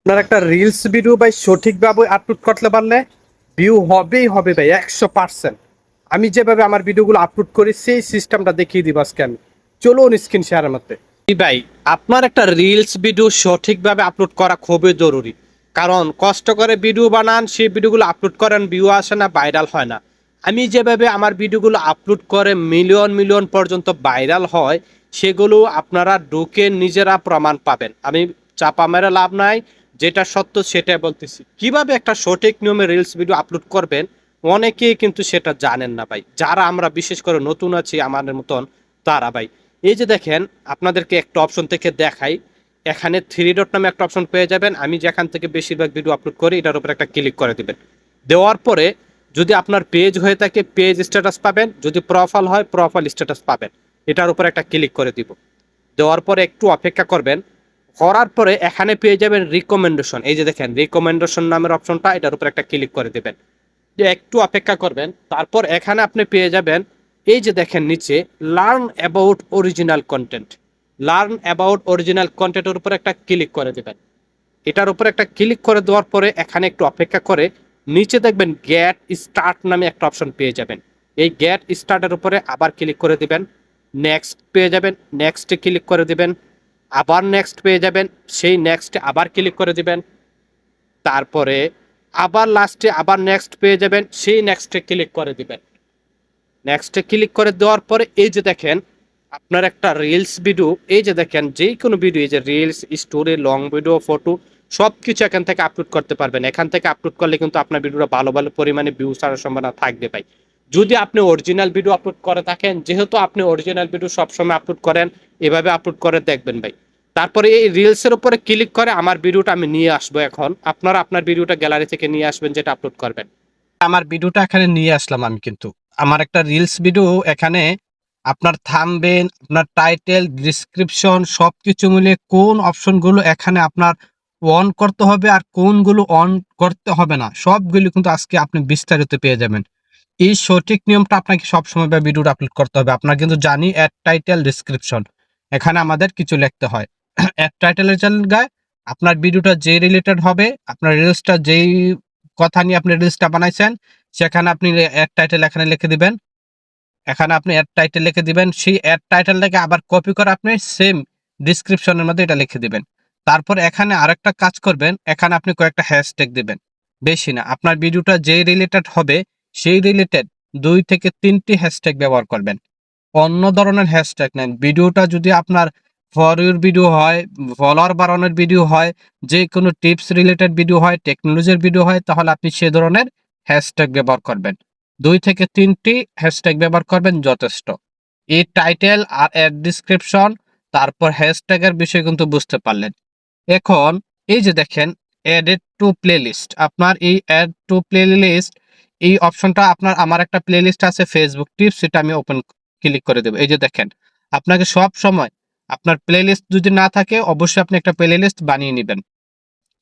আপনার একটা reels video ভাই সঠিকভাবে আপলোড করতে পারলে ভিউ হবেই হবে ভাই 100%। আমি যেভাবে আমার ভিডিওগুলো আপলোড করি সেই সিস্টেমটা দেখিয়ে দিব আজকে আমি। চলুন স্ক্রিন শেয়ারের মধ্যে। ভাই, আপনার একটা রিলস ভিডিও সঠিকভাবে আপলোড করা খুবই জরুরি। কারণ কষ্ট করে ভিডিও বানান, সেই ভিডিওগুলো আপলোড করেন, ভিউ আসে না, ভাইরাল হয় না। আমি যেভাবে আমার ভিডিওগুলো আপলোড করে মিলিয়ন মিলিয়ন পর্যন্ত ভাইরাল হয়, সেগুলো আপনারা ঢুকে নিজেরা প্রমাণ পাবেন। আমি চাপা মেরে লাভ নাই, যেটা সত্য সেটাই বলতেছি। কিভাবে একটা সঠিক নিয়মে রিলস ভিডিও আপলোড করবেন, অনেকেই কিন্তু সেটা জানেন না ভাই। যারা আমরা বিশেষ করে নতুন আছি আমাদের মতন, তারা ভাই, এই যে দেখেন, আপনাদেরকে একটা অপশন থেকে দেখাই। এখানে থ্রি ডট নামে একটা অপশন পেয়ে যাবেন। আমি যেখান থেকে বেশিরভাগ ভিডিও আপলোড করি এটার উপর একটা ক্লিক করে দিবেন। দেওয়ার পরে যদি আপনার পেজ হয়ে থাকে পেজ স্ট্যাটাস পাবেন, যদি প্রোফাইল হয় প্রোফাইল স্ট্যাটাস পাবেন। এটার উপর একটা ক্লিক করে দিব। দেওয়ার পরে একটু অপেক্ষা করবেন। করার পরে এখানে পেয়ে যাবেন রিকমেন্ডেশন। এই যে দেখেন রিকমেন্ডেশন নামের অপশনটা, এটার উপর একটা ক্লিক করে দেবেন। যে একটু অপেক্ষা করবেন। তারপর এখানে আপনি পেয়ে যাবেন, এই যে দেখেন নিচে, learn about original content. Learn about original কন্টেন্টের উপর একটা ক্লিক করে দেবেন। এটার উপর একটা ক্লিক করে দেওয়ার পরে এখানে একটু অপেক্ষা করে নিচে দেখবেন গেট স্টার্ট নামে একটা অপশন পেয়ে যাবেন। এই গেট স্টার্টের উপরে আবার ক্লিক করে দিবেন। নেক্সট পেয়ে যাবেন, নেক্সটে ক্লিক করে দিবেন। আবার নেক্সট পেয়ে যাবেন, সেই নেক্সটে আবার ক্লিক করে দিবেন। তারপরে আবার লাস্টে আবার নেক্সট পেয়ে যাবেন, সেই নেক্সটে ক্লিক করে দিবেন। নেক্সটে ক্লিক করে দেওয়ার পরে এই যে দেখেন আপনার একটা রিলস ভিডিও, এই যে দেখেন যে কোনো ভিডিও, এই যে reels, story, long video, photo, সব কিছু এখান থেকে আপলোড করতে পারবেন। এখান থেকে আপলোড করলে কিন্তু আপনার ভিডিওটা ভালো ভালো পরিমাণে ভিউজ আসার সম্ভাবনা থাকবে ভাই। যদি আপনি অরিজিনাল ভিডিও আপলোড করে থাকেন, যেহেতু আপনি অরিজিনাল ভিডিও সবসময় আপলোড করেন, এভাবে আপলোড করে দেখবেন ভাই। তারপরে এই রিলসের উপরে ক্লিক করে আমার ভিডিওটা আমি নিয়ে আসবো। এখন আপনারা আপনার ভিডিওটা গ্যালারি থেকে নিয়ে আসবেন, যেটা আপলোড করবেন। আমার ভিডিওটা এখানে নিয়ে আসলাম আমি, কিন্তু আমার একটা রিলস ভিডিও এখানে। আপনার থাম্বনেল, আপনার টাইটেল, ডেসক্রিপশন সবকিছু মিলিয়ে কোন অপশনগুলো এখানে আপনার অন করতে হবে আর কোনগুলো অন করতে হবে না, সবগুলো কিন্তু আজকে আপনি বিস্তারিত পেয়ে যাবেন। এই সঠিক নিয়মটা আপনাকে সবসময় ভিডিওটা আপলোড করতে হবে। আপনার কিন্তু জানি অ্যাড, টাইটেল, ডেসক্রিপশন এখানে আমাদের কিছু লিখতে হয়। অ্যাড টাইটেলের জায়গায় আপনার ভিডিওটা যে রিলেটেড হবে, আপনার রিলসটা যেই কথা নিয়ে আপনি রিলসটা বানাইছেন, সেখানে আপনি অ্যাড টাইটেল এখানে লিখে দিবেন। এখানে আপনি অ্যাড টাইটেল লিখে দিবেন। সেই অ্যাড টাইটেলটাকে আবার কপি করে আপনি সেম ডিসক্রিপশনের মধ্যে এটা লিখে দিবেন। তারপর এখানে আরেকটা কাজ করবেন, এখানে আপনি কয়েকটা হ্যাশট্যাগ দিবেন। বেশি না, আপনার ভিডিওটা যেই রিলেটেড হবে সেই রিলেটেড 2 থেকে 3টি হ্যাশট্যাগ ব্যবহার করবেন। অন্য ধরনের হ্যাশট্যাগ নেন। ভিডিওটা যদি আপনার ফর ইউর ভিডিও হয়, ফলোয়ার বাড়ানোর ভিডিও হয়, যে কোনো টিপস রিলেটেড ভিডিও হয়, টেকনোলজির ভিডিও হয়, তাহলে আপনি সে ধরনের হ্যাশট্যাগ ব্যবহার করবেন। 2 থেকে 3টি হ্যাশট্যাগ ব্যবহার করবেন যথেষ্ট। এই টাইটেল আর এর ডিসক্রিপশন, তারপর হ্যাশট্যাগের বিষয় কিন্তু বুঝতে পারলেন। এখন এই যে দেখেন এডেড টু প্লেলিস্ট, আপনার এই এড টু প্লেলিস্ট এই অপশনটা আপনার, আমার একটা প্লেলিস্ট আছে ফেসবুক টিপস, সেটা আমি ওপেন ক্লিক করে দেবো। এই যে দেখেন, আপনাকে সব সময় আপনার প্লেলিস্ট যদি না থাকে অবশ্যই আপনি একটা প্লেলিস্ট বানিয়ে নেবেন।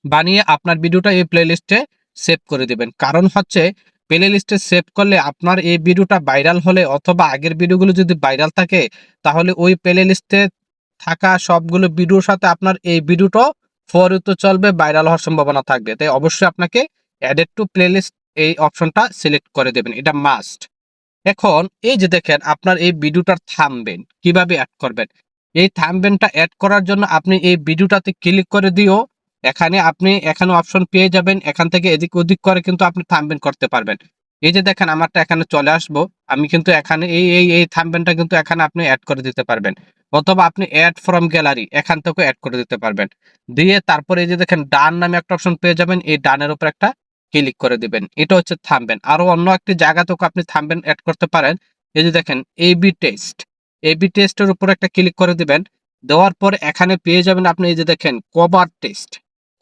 বানিয়ে আপনার ভিডিওটা এই প্লেলিস্টে সেভ করে দিবেন। কারণ হচ্ছে প্লেলিস্টে সেভ করলে আপনার এই ভিডিওটা ভাইরাল হলে অথবা আগের ভিডিওগুলো যদি ভাইরাল থাকে, তাহলে ওই প্লেলিস্টে থাকা সবগুলো ভিডিওর সাথে আপনার এই ভিডিওটাও ফরিত চলবে, ভাইরাল হওয়ার সম্ভাবনা থাকবে। তাই অবশ্যই আপনাকে অ্যাডেড টু প্লেলিস্ট এই অপশনটা সিলেক্ট করে দেবেন, এটা মাস্ট। এখন এই যে দেখেন আপনার এই ভিডিওটার থাম্বনেল কিভাবে অ্যাড করবেন। এই থাম্বনেলটা অ্যাড করার জন্য আপনি এই ভিডিওটাতে ক্লিক করে দিও। এখানে অপশন পেয়ে যাবেন, এখান থেকে এদিক ওদিক করে কিন্তু আপনি থাম্বনেল করতে পারবেন। এই যে দেখেন আমারটা এখানে চলে আসবো, আমি কিন্তু এখানে এই থাম্বনেলটা কিন্তু এখানে আপনি অ্যাড করে দিতে পারবেন। অথবা আপনি অ্যাড ফ্রম গ্যালারি এখান থেকে অ্যাড করে দিতে পারবেন। দিয়ে তারপরে এই যে দেখেন ডান নামে একটা অপশন পেয়ে যাবেন, এই ডানের উপর একটা ক্লিক করে দিবেন। এটা হচ্ছে থাম্বনেল। আরো অন্য একটি জায়গা থেকে আপনি থাম্বনেল অ্যাড করতে পারেন। এই যে দেখেন এবি টেস্ট, এবি টেস্টের উপর একটা ক্লিক করে দিবেন। দেওয়ার পর এখানে পেয়ে যাবেন আপনি, এই যে দেখেন কভার টেস্ট।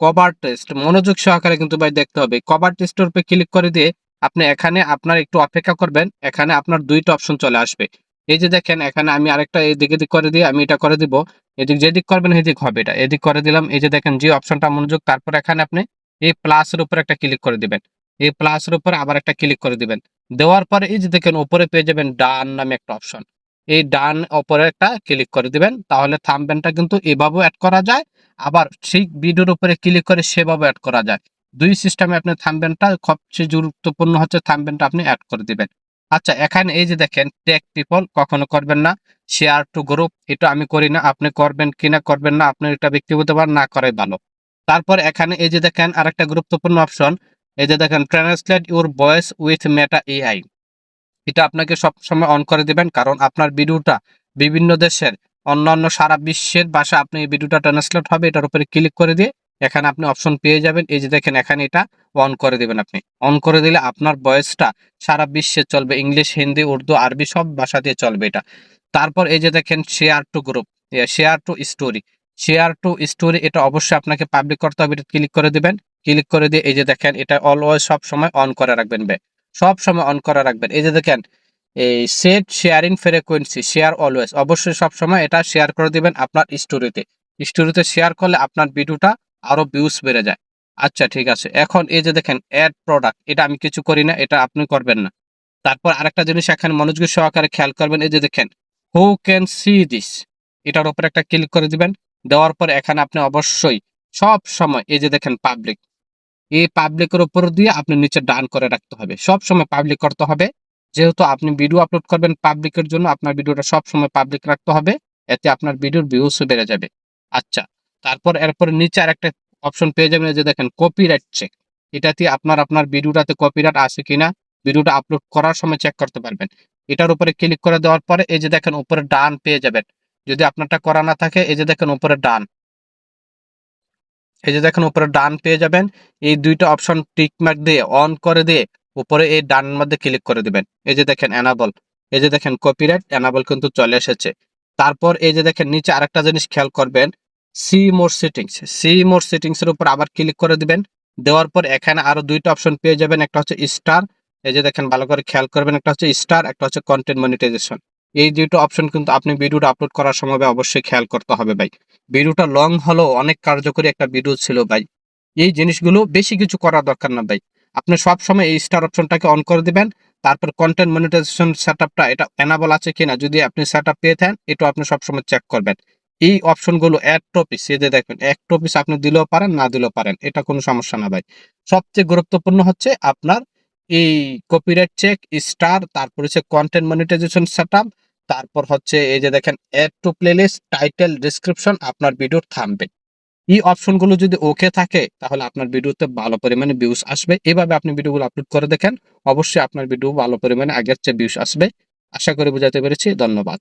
কভার টেস্ট মনোযোগ সহকারে কিন্তু ভাই দেখতে হবে। কভার টেস্টের উপর ক্লিক করে দিয়ে আপনি এখানে আপনার একটু অপেক্ষা করবেন। এখানে আপনার 2টা অপশন চলে আসবে। এই যে দেখেন এখানে আমি আরেকটা এদিক এদিক করে দিয়ে আমি এটা করে দিব। এদিক যেদিক করবেন সেদিক হবে, এটা এদিক করে দিলাম। এই যে দেখেন যে অপশনটা মনোযোগ, তারপর এখানে আপনি এই প্লাসের উপর একটা ক্লিক করে দিবেন। এই প্লাসের উপর আবার একটা ক্লিক করে দিবেন। দেওয়ার পরে এই যে দেখেন উপরে পেয়ে যাবেন ডান নামে একটা অপশন। এই ডান উপরে একটা ক্লিক করে দিবেন, তাহলে থাম্বনেলটা কিন্তু এভাবেও অ্যাড করা যায়, আবার সেই ভিডিওর উপরে ক্লিক করে সেভাবে অ্যাড করা যায়। দুই সিস্টেমে আপনি থাম্বনেলটা, সবচেয়ে গুরুত্বপূর্ণ হচ্ছে থাম্বনেলটা আপনি অ্যাড করে দিবেন। আচ্ছা, এখানে এই যে দেখেন ট্যাগ পিপল কখনো করবেন না, শেয়ার টু গ্রুপ এটা আমি করি না, আপনি করবেন কিনা করবেন না আপনার এটা ব্যক্তিগত ব্যাপার, না করাই ভালো। তারপর এখানে এই যে দেখেন আরেকটা গুরুত্বপূর্ণ অপশন, এই যে দেখেন translate your voice with Meta AI, এটা আপনাকে সবসময় অন করে দিবেন, কারণ আপনার ভিডিওটা বিভিন্ন দেশের অন্যান্য সারা বিশ্বের ভাষা আপনি এই ভিডিওটা ট্রান্সলেট হবে, এটার উপরে ক্লিক করে দিয়ে এখানে আপনি অপশন পেয়ে যাবেন। এই যে দেখেন এখানে এটা অন করে দিবেন, আপনি অন করে দিলে আপনার ভয়েসটা সারা বিশ্বে চলবে, ইংলিশ, হিন্দি, উর্দু, আরবি সব ভাষা দিয়ে চলবে এটা। তারপর এই যে দেখেন share two group, share two story, share two story এটা অবশ্যই আপনাকে পাবলিক করতে হবে, এটা ক্লিক করে দিবেন। ক্লিক করে দিয়ে এই যে দেখেন এটা অলওয়েজ সব সময় অন করে রাখবেন ভাই, সব সময় অন করে রাখবেন। এই যে দেখেন এই set sharing frequency, share always, অবশ্যই সব সময় এটা শেয়ার করে দিবেন আপনার স্টোরিতে। স্টোরিতে শেয়ার করলে আপনার ভিডিওটা আরো ভিউজ বেড়ে যায়। আচ্ছা ঠিক আছে, এখন এই যে দেখেন অ্যাড প্রোডাক্ট, এটা আমি কিছু করি না, এটা আপনি করবেন না। তারপর আরেকটা জিনিস এখানে মনোযোগ সহকারে খেয়াল করবেন, এই যে দেখেন হু ক্যান সি দিস, এটার উপর একটা ক্লিক করে দিবেন। দেওয়ার পর এখানে আপনি অবশ্যই সব সময় এই যে দেখেন পাবলিক, এই পাবলিকের উপর দিয়ে আপনি নিচে ডান করে রাখতে হবে, সব সময় পাবলিক করতে হবে। যেহেতু আপনি ভিডিও আপলোড করবেন পাবলিকের জন্য, আপনার ভিডিওটা সব সময় পাবলিক রাখতে হবে, এতে আপনার ভিডিওর ভিউজ বেড়ে যাবে। আচ্ছা, তারপর এরপরে নিচে আরেকটা অপশন পেয়ে যাবেন, এই যে দেখেন কপিরাইট চেক, এটাতে আপনার ভিডিওটাতে কপিরাইট আছে কিনা ভিডিওটা আপলোড করার সময় চেক করতে পারবেন। এটার উপরে ক্লিক করে দেওয়ার পরে এই যে দেখেন উপরে ডান পেয়ে যাবেন, যদি আপনারটা করা না থাকে এই যে দেখেন উপরে ডান, এই যে দেখেন উপরে ডান পেয়ে যাবেন। এই দুইটা অপশন টিক মার্ক দিয়ে অন করে দিয়ে উপরে এই ডান মধ্যে ক্লিক করে দিবেন। এই যে দেখেন এনাবল, এই যে দেখেন কপিরাইট এনাবল কিন্তু চলে এসেছে। তারপর এই যে দেখেন নিচে আরেকটা জিনিস খেয়াল করবেন, see more settings, see more settings এর উপর আবার ক্লিক করে দিবেন। দেওয়ার পর এখানে আরো দুইটা অপশন পেয়ে যাবেন, একটা হচ্ছে স্টার, এই যে দেখেন ভালো করে খেয়াল করবেন, একটা হচ্ছে স্টার, একটা হচ্ছে কন্টেন্ট মনিটাইজেশন। এই দুটো অপশন কিন্তু আপনি ভিডিওটা আপলোড করার সময় অবশ্যই খেয়াল করতে হবে ভাই। ভিডিওটা লং হলেও অনেক কার্যকরী একটা ভিডিও ছিল ভাই। এই জিনিসগুলো বেশি কিছু করার দরকার না ভাই, আপনি সব সময় এই স্টার অপশনটাকে অন করে দিবেন। তারপর কন্টেন্ট মনিটাইজেশন সেটআপটা এটা এনাবল আছে কিনা, যদি আপনি সেটআপ পেয়ে থাকেন এটা আপনি সবসময় চেক করবেন। এই অপশনগুলো অ্যাড টপিস, এই যে দেখেন এক টপিস আপনি দিলেও পারেন না দিলেও পারেন, এটা কোনো সমস্যা না ভাই। সবচেয়ে গুরুত্বপূর্ণ হচ্ছে আপনার এই কপিরাইট চেক, স্টার, তারপর হচ্ছে কন্টেন্ট মনিটাইজেশন সেটআপ, তারপর হচ্ছে এই যে দেখেন add to playlist, title, description, আপনার ভিডিওর থাম্বনেল। এই অপশনগুলো যদি ওকে থাকে তাহলে আপনার ভিডিওতে ভালো পরিমাণে ভিউজ আসবে। এভাবে আপনি ভিডিওগুলো আপলোড করে দেখেন, অবশ্যই আপনার ভিডিও ভালো পরিমাণে আগের চেয়ে ভিউজ আসবে। আশা করি বুঝাতে পেরেছি। ধন্যবাদ।